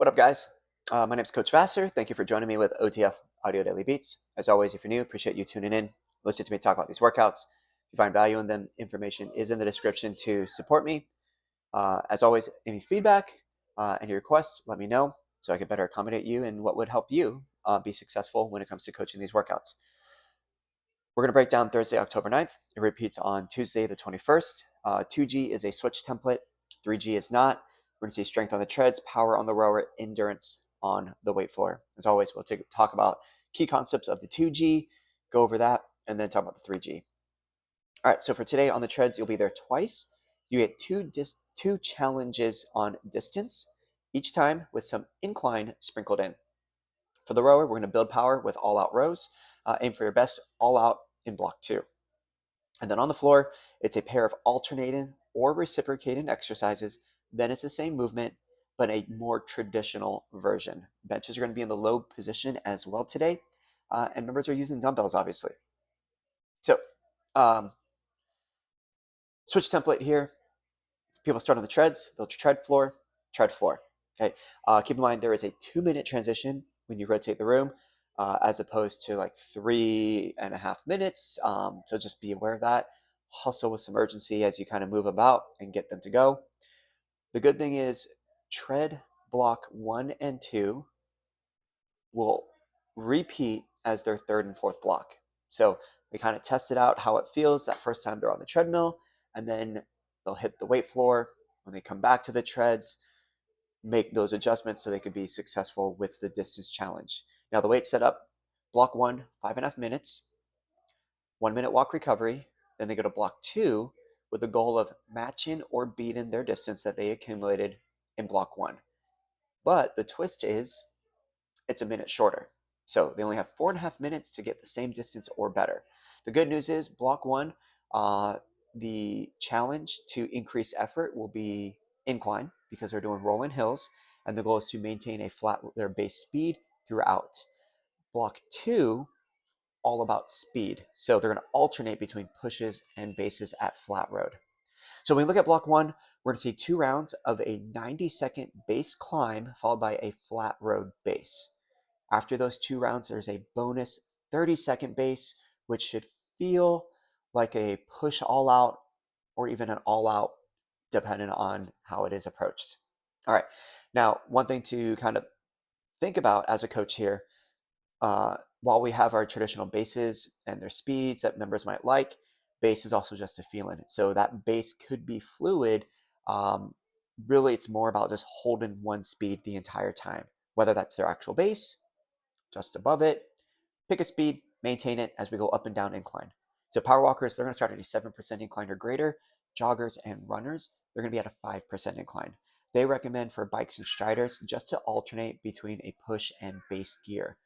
What up, guys? My name is Coach Vassar. Thank you for joining me with OTF Audio Daily Beats. As always, if you're new, appreciate you tuning in. Listen to me talk about these workouts. If you find value in them, information is in the description to support me. As always, any feedback, any requests, let me know so I can better accommodate you and what would help you be successful when it comes to coaching these workouts. We're going to break down Thursday, October 9th. It repeats on Tuesday, the 21st. 2G is a switch template. 3G is not. We're going to see strength on the treads, power on the rower, endurance on the weight floor. As always, we'll talk about key concepts of the 2G, go over that, and then talk about the 3G. All right, so for today on the treads, you'll be there twice. You get two challenges on distance, each time with some incline sprinkled in. For the rower, we're going to build power with all-out rows. Aim for your best all-out in block 2. And then on the floor, it's a pair of alternating or reciprocating exercises. Then it's the same movement, but a more traditional version. Benches are going to be in the low position as well today. And members are using dumbbells, obviously. So, switch template here. People start on the treads. They'll tread floor. Okay. Keep in mind there is a 2-minute transition when you rotate the room, as opposed to like 3.5 minutes. So just be aware of that. Hustle with some urgency as you kind of move about and get them to go. The good thing is tread block 1 and 2 will repeat as their third and fourth block. So we kind of tested out how it feels that first time they're on the treadmill, and then they'll hit the weight floor. When they come back to the treads, make those adjustments so they could be successful with the distance challenge. Now the weight setup, block 1, 5.5 minutes, 1-minute walk recovery. Then they go to block 2 with the goal of matching or beating their distance that they accumulated in block 1. But the twist is it's a minute shorter. So they only have 4.5 minutes to get the same distance or better. The good news is block 1, the challenge to increase effort will be incline because they're doing rolling hills, and the goal is to maintain a flat their base speed throughout. Block 2, all about speed. So they're going to alternate between pushes and bases at flat road. So when we look at block 1, we're going to see 2 rounds of a 90-second base climb followed by a flat road base. After those 2 rounds, there's a bonus 30-second base, which should feel like a push all out or even an all out, depending on how it is approached. All right. Now, one thing to kind of think about as a coach here, while we have our traditional bases and their speeds that members might like, base is also just a feeling. So that base could be fluid. Really, it's more about just holding one speed the entire time, whether that's their actual base, just above it, pick a speed, maintain it as we go up and down incline. So power walkers, they're going to start at a 7% incline or greater. Joggers and runners, they're going to be at a 5% incline. They recommend for bikes and striders just to alternate between a push and base gear.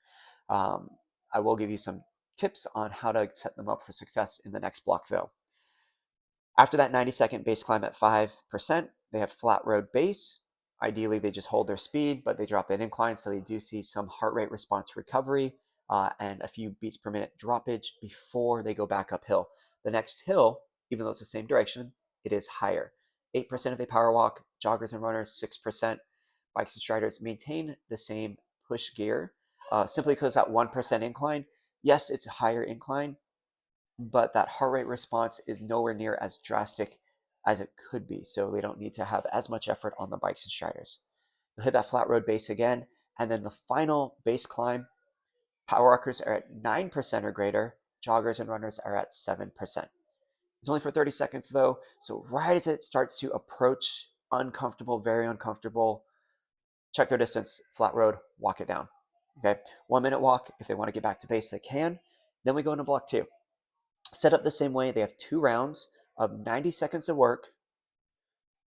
I will give you some tips on how to set them up for success in the next block though. After that 90-second base climb at 5%, they have flat road base. Ideally, they just hold their speed, but they drop that incline, so they do see some heart rate response recovery and a few beats per minute droppage before they go back uphill. The next hill, even though it's the same direction, it is higher. 8% if they power walk, joggers and runners, 6%. Bikes and striders maintain the same push gear, simply because that 1% incline, yes, it's a higher incline, but that heart rate response is nowhere near as drastic as it could be. So they don't need to have as much effort on the bikes and striders. They'll hit that flat road base again. And then the final base climb, power walkers are at 9% or greater. Joggers and runners are at 7%. It's only for 30 seconds though. So right as it starts to approach uncomfortable, very uncomfortable, check their distance, flat road, walk it down. Okay, 1-minute walk. If they want to get back to base, they can. Then we go into block 2. Set up the same way. They have 2 rounds of 90 seconds of work,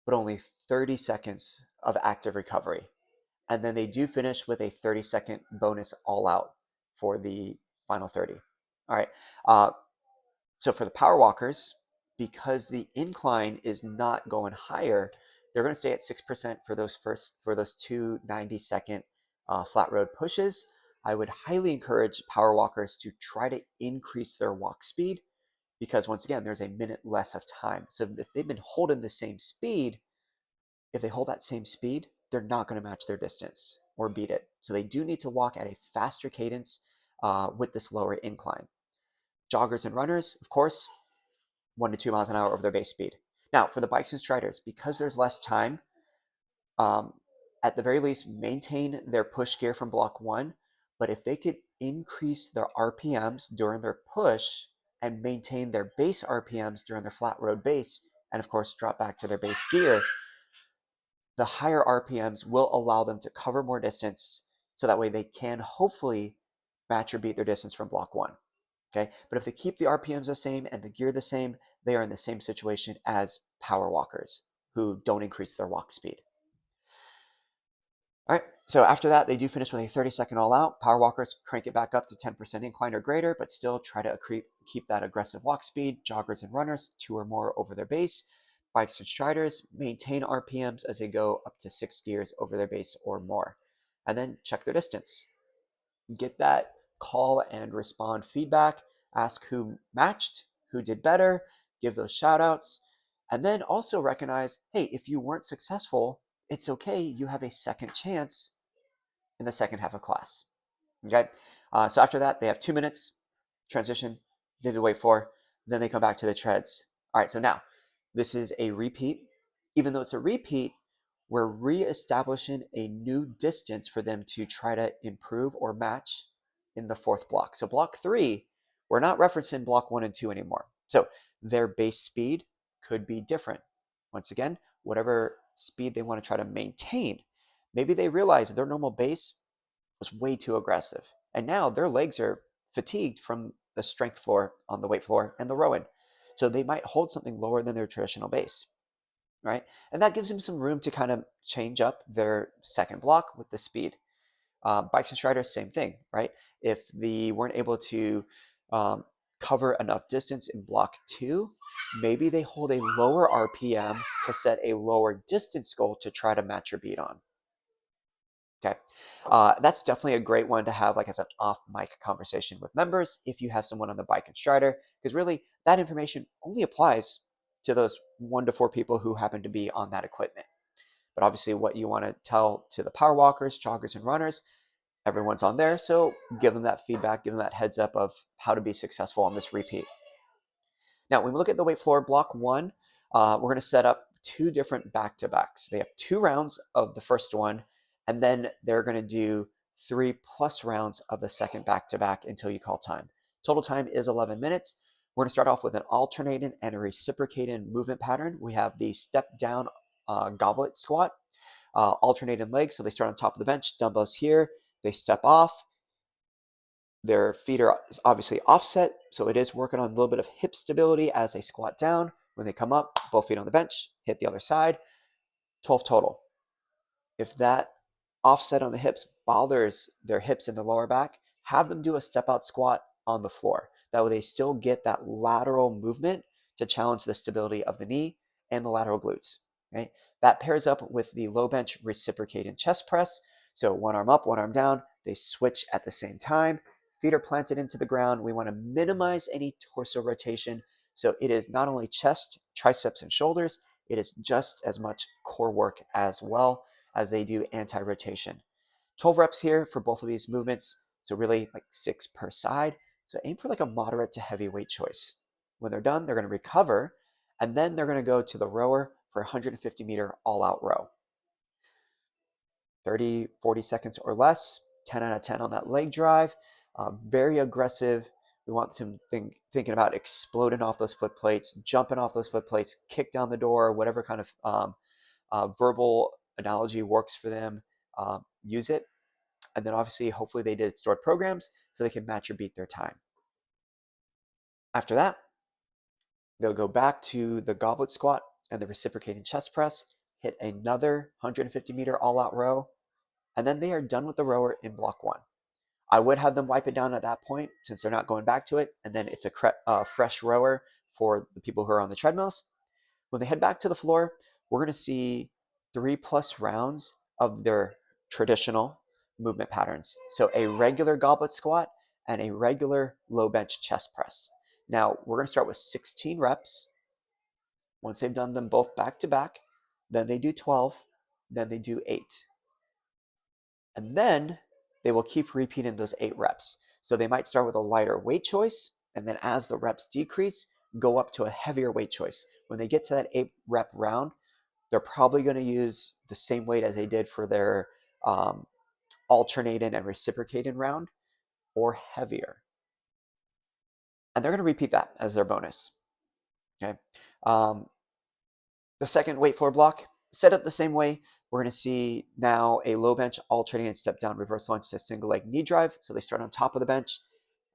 but only 30 seconds of active recovery. And then they do finish with a 30-second bonus all out for the final 30. All right. So for the power walkers, because the incline is not going higher, they're going to stay at 6% for those 2 90-second flat road pushes. I would highly encourage power walkers to try to increase their walk speed, because once again, there's a minute less of time. So if they've been holding the same speed, if they hold that same speed, they're not going to match their distance or beat it. So they do need to walk at a faster cadence with this lower incline. Joggers and runners, of course, 1 to 2 miles an hour over their base speed. Now, for the bikes and striders, because there's less time, um, at the very least, maintain their push gear from block one. But if they could increase their RPMs during their push and maintain their base RPMs during their flat road base, and of course, drop back to their base gear, the higher RPMs will allow them to cover more distance so that way they can hopefully match or beat their distance from block one. Okay, but if they keep the RPMs the same and the gear the same, they are in the same situation as power walkers who don't increase their walk speed. All right, so after that, they do finish with a 30-second all out. Power walkers crank it back up to 10% incline or greater, but still try to keep that aggressive walk speed. Joggers and runners, 2 or more over their base. Bikes and striders maintain RPMs as they go up to 6 gears over their base or more. And then check their distance. Get that call and respond feedback. Ask who matched, who did better, give those shout outs. And then also recognize, hey, if you weren't successful, it's okay. You have a second chance in the second half of class. Okay. So after that, they have 2 minutes, transition, they do the wait for, then they come back to the treads. All right. So now this is a repeat. Even though it's a repeat, we're reestablishing a new distance for them to try to improve or match in the fourth block. So block 3, we're not referencing block 1 and 2 anymore. So their base speed could be different. Once again, whatever speed they want to try to maintain. Maybe they realize their normal base was way too aggressive. And now their legs are fatigued from the strength floor on the weight floor and the rowing. So they might hold something lower than their traditional base, right? And that gives them some room to kind of change up their second block with the speed. Bikes and striders, same thing, right? If they weren't able to cover enough distance in block 2, maybe they hold a lower RPM to set a lower distance goal to try to match or beat on. Okay, that's definitely a great one to have like as an off mic conversation with members if you have someone on the bike and strider, because really that information only applies to those 1 to 4 people who happen to be on that equipment. But obviously what you want to tell to the power walkers, joggers, and runners, everyone's on there, so give them that feedback, give them that heads up of how to be successful on this repeat. Now, when we look at the weight floor, block 1, we're going to set up 2 different back-to-backs. They have 2 rounds of the first one, and then they're going to do 3+ rounds of the second back-to-back until you call time. Total time is 11 minutes. We're going to start off with an alternating and a reciprocating movement pattern. We have the step down goblet squat, alternating legs. So they start on top of the bench, dumbbells here, they step off. Their feet are obviously offset, so it is working on a little bit of hip stability as they squat down. When they come up, both feet on the bench, hit the other side. 12 total. If that offset on the hips bothers their hips in the lower back, have them do a step out squat on the floor. That way they still get that lateral movement to challenge the stability of the knee and the lateral glutes. Right? That pairs up with the low bench reciprocating chest press. So one arm up, one arm down. They switch at the same time. Feet are planted into the ground. We want to minimize any torso rotation. So it is not only chest, triceps, and shoulders, it is just as much core work as well as they do anti-rotation. 12 reps here for both of these movements. So really like 6 per side. So aim for like a moderate to heavy weight choice. When they're done, they're going to recover, and then they're going to go to the rower for 150-meter all-out row. 30, 40 seconds or less, 10 out of 10 on that leg drive. Very aggressive. We want them thinking about exploding off those foot plates, jumping off those foot plates, kick down the door, whatever kind of verbal analogy works for them. Use it. And then obviously, hopefully they did stored programs so they can match or beat their time. After that, they'll go back to the goblet squat and the reciprocating chest press, hit another 150-meter all-out row, and then they are done with the rower in block 1. I would have them wipe it down at that point since they're not going back to it, and then it's a fresh rower for the people who are on the treadmills. When they head back to the floor, we're going to see 3+ rounds of their traditional movement patterns. So a regular goblet squat and a regular low bench chest press. Now we're going to start with 16 reps. Once they've done them both back to back, then they do 12, then they do 8. And then they will keep repeating those 8 reps. So they might start with a lighter weight choice, and then as the reps decrease, go up to a heavier weight choice. When they get to that 8 rep round, they're probably going to use the same weight as they did for their alternating and reciprocating round, or heavier. And they're going to repeat that as their bonus. Okay. The second weight floor block, set up the same way. We're going to see now a low bench alternating step down reverse lunge to single leg knee drive. So they start on top of the bench.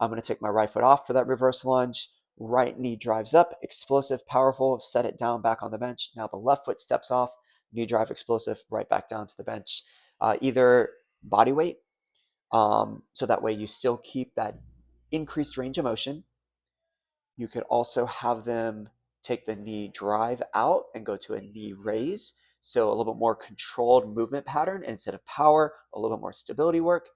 I'm going to take my right foot off for that reverse lunge. Right knee drives up, explosive, powerful, set it down back on the bench. Now the left foot steps off, knee drive, explosive, right back down to the bench. Either body weight, so that way you still keep that increased range of motion. You could also have them take the knee drive out and go to a knee raise. So a little bit more controlled movement pattern, and instead of power, a little bit more stability work.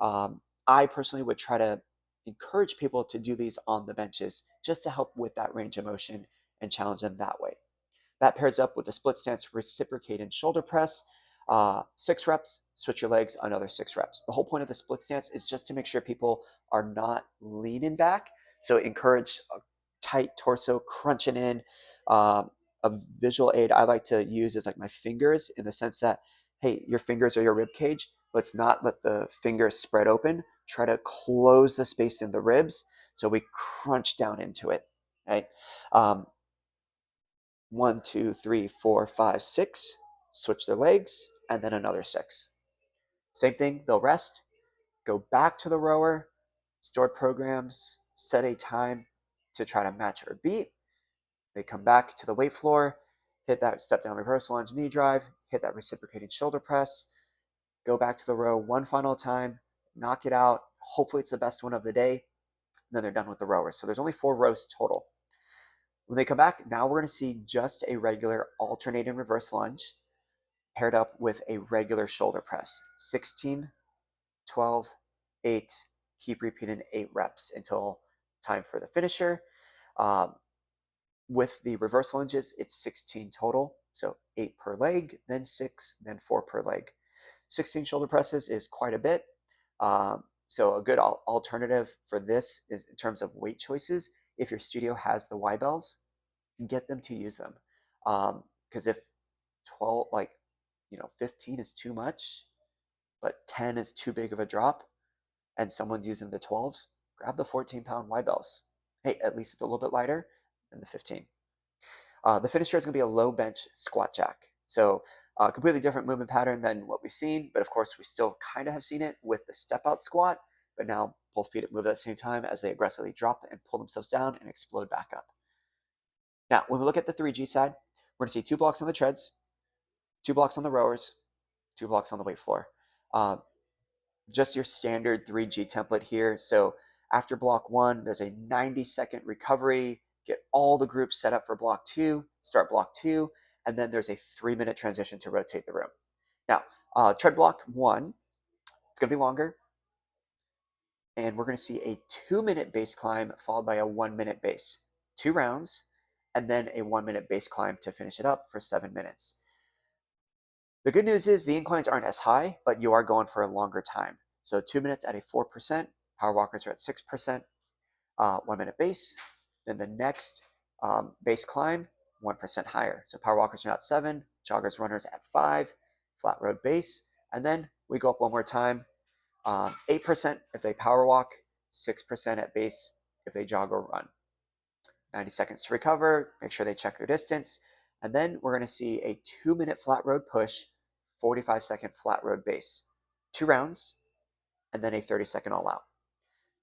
I personally would try to encourage people to do these on the benches just to help with that range of motion and challenge them that way. That pairs up with the split stance reciprocate and shoulder press. 6 reps, switch your legs, another 6 reps. The whole point of the split stance is just to make sure people are not leaning back. So encourage a tight torso, crunching in. A visual aid I like to use is like my fingers, in the sense that, hey, your fingers are your rib cage. Let's not let the fingers spread open. Try to close the space in the ribs so we crunch down into it. Right? 1, 2, 3, 4, 5, 6. Switch their legs, and then another 6. Same thing, they'll rest, go back to the rower, stored programs, set a time to try to match or beat. They come back to the weight floor, hit that step down reverse lunge knee drive, hit that reciprocating shoulder press, go back to the row one final time, knock it out. Hopefully it's the best one of the day. And then they're done with the rowers. So there's only 4 rows total. When they come back, now we're going to see just a regular alternating reverse lunge paired up with a regular shoulder press. 16, 12, 8. Keep repeating 8 reps until time for the finisher. With the reverse lunges, it's 16 total. So 8 per leg, then 6, then 4 per leg. 16 shoulder presses is quite a bit. So a good alternative for this is, in terms of weight choices, if your studio has the Y-bells, get them to use them. Because if 12, 15 is too much, but 10 is too big of a drop, and someone's using the 12s, grab the 14-pound Y-bells. Hey, at least it's a little bit lighter than the 15. The finisher is going to be a low bench squat jack. So completely different movement pattern than what we've seen, but of course we still kind of have seen it with the step out squat, but now both feet move at the same time as they aggressively drop and pull themselves down and explode back up. Now, when we look at the 3G side, we're going to see 2 blocks on the treads, 2 blocks on the rowers, 2 blocks on the weight floor. Just your standard 3G template here. So after block 1, there's a 90-second recovery, get all the groups set up for block 2, start block 2, and then there's a 3-minute transition to rotate the room. Now, tread block 1, it's going to be longer, and we're going to see a 2-minute base climb followed by a 1-minute base. 2 rounds, and then a 1-minute base climb to finish it up for 7 minutes. The good news is the inclines aren't as high, but you are going for a longer time. So 2 minutes at a 4%, power walkers are at 6%, 1-minute base. Then the next base climb, 1% higher. So power walkers are at 7, joggers, runners at 5, flat road base. And then we go up one more time, 8% if they power walk, 6% at base if they jog or run. 90 seconds to recover, make sure they check their distance. And then we're going to see a 2-minute flat road push, 45-second flat road base. 2 rounds, and then a 30-second all out.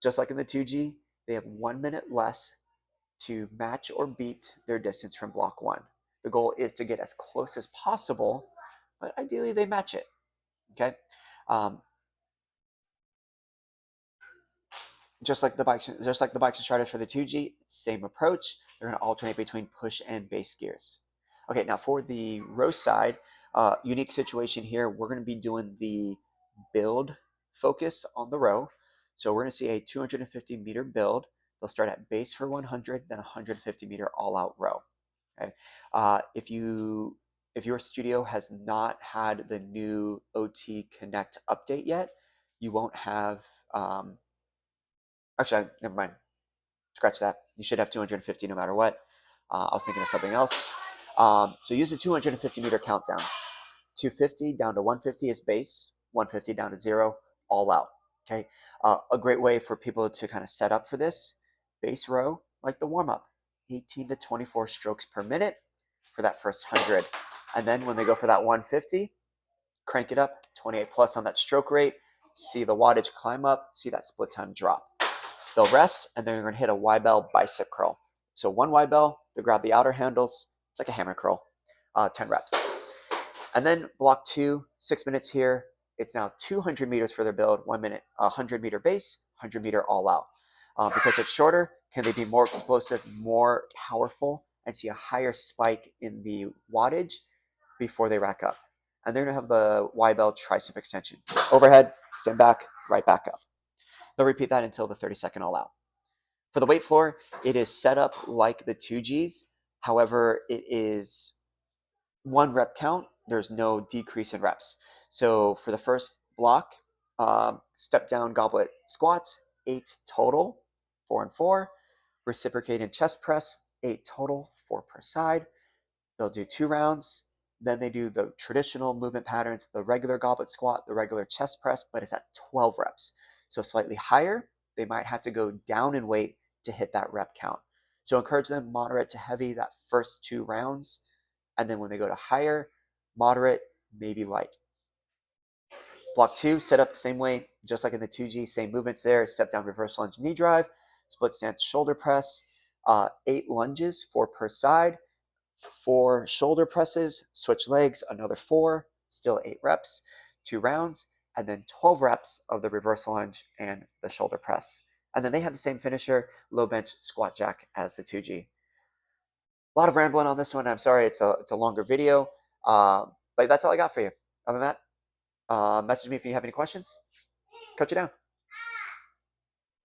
Just like in the 2G, they have 1 minute less to match or beat their distance from block 1. The goal is to get as close as possible, but ideally they match it. Okay. Just like the bikes and striders for the 2G, same approach. They're going to alternate between push and base gears. Okay, now for the row side, unique situation here. We're going to be doing the build focus on the row. So we're going to see a 250-meter build. They'll start at base for 100, then 150-meter all-out row. Okay, if if your studio has not had the new OT Connect update yet, you won't have, actually, never mind, scratch that. You should have 250 no matter what. I was thinking of something else. So use a 250 meter countdown. 250 down to 150 is base, 150 down to 0, all out. Okay, a great way for people to kind of set up for this, base row, like the warm up, 18 to 24 strokes per minute for that first 100. And then when they go for that 150, crank it up, 28 plus on that stroke rate, see the wattage climb up, see that split time drop. They'll rest, and then they're going to hit a Y-bell bicep curl. So one Y-bell, they grab the outer handles, it's like a hammer curl, 10 reps. And then block 2, 6 minutes here. It's now 200 meters for their build, 1 minute, 100 meter base, 100 meter all out. Because it's shorter, can they be more explosive, more powerful, and see a higher spike in the wattage before they rack up? And they're going to have the Y-bell tricep extension. So overhead, stand back, right back up. They'll repeat that until the 30-second all out. For the weight floor, it is set up like the 2Gs. However, it is 1 rep count. There's no decrease in reps. So for the first block, step down goblet squats, 8 total, 4 and 4. Reciprocating chest press, 8 total, 4 per side. They'll do 2 rounds. Then they do the traditional movement patterns, the regular goblet squat, the regular chest press, but it's at 12 reps. So slightly higher, they might have to go down in weight to hit that rep count. So encourage them moderate to heavy that first 2 rounds. And then when they go to higher, moderate, maybe light. Block 2, set up the same way, just like in the 2G, same movements there. Step down, reverse lunge, knee drive, split stance, shoulder press, 8 lunges, 4 per side, 4 shoulder presses, switch legs, another 4, still 8 reps, 2 rounds, and then 12 reps of the reverse lunge and the shoulder press. And then they have the same finisher, low bench squat jack as the 2G. A lot of rambling on this one. I'm sorry, it's a longer video, but that's all I got for you. Other than that, message me if you have any questions. Coach you down.